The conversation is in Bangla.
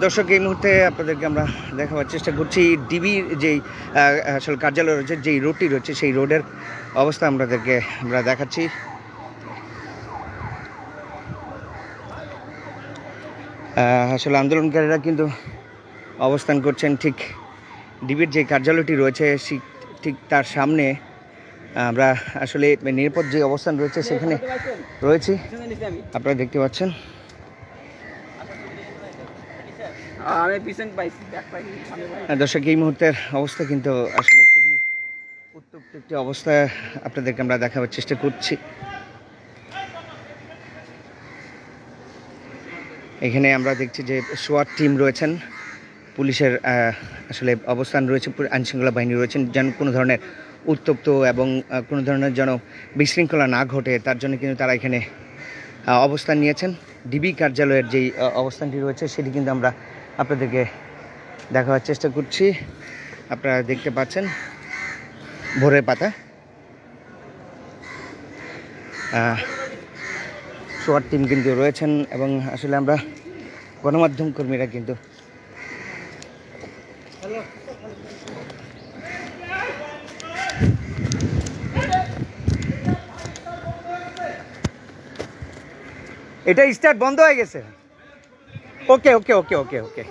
দর্শক, এই মুহূর্তে আপনাদেরকে আমরা দেখাবার চেষ্টা করছি ডিবির যেই আসলে কার্যালয় রয়েছে, যেই রোডটি রয়েছে সেই রোডের অবস্থা আমরা দেখাচ্ছি। আসলে আন্দোলনকারীরা কিন্তু অবস্থান করছেন ঠিক ডিবির যে কার্যালয়টি রয়েছে ঠিক তার সামনে। আমরা আসলে নিরাপদ যে অবস্থান রয়েছে সেখানে রয়েছি, আপনারা দেখতে পাচ্ছেন। দর্শক, এই মুহূর্তের অবস্থা কিন্তু আসলে খুবই উত্তপ্ত একটি অবস্থা আপনাদেরকে আমরা দেখাবার চেষ্টা করছি। এখানে আমরা দেখছি যে সোয়াট টিম রয়েছেন, পুলিশের আসলে অবস্থান রয়েছে, আইনশৃঙ্খলা বাহিনী রয়েছেন, যেন কোনো ধরনের উত্তপ্ত এবং কোনো ধরনের যেন বিশৃঙ্খলা না ঘটে তার জন্য কিন্তু তারা এখানে অবস্থান নিয়েছেন। ডিবি কার্যালয়ের যেই অবস্থানটি রয়েছে সেটি কিন্তু আমরা আপনাদেরকে দেখাবার চেষ্টা করছি। আপনারা দেখতে পাচ্ছেন ভোরের পাতা, সোয়াট টিম কিন্তু রয়েছেন এবং আসলে আমরা গণমাধ্যম কর্মীরা কিন্তু এটা স্টার্ট বন্ধ হয়ে গেছে। ওকে ওকে ওকে ওকে ওকে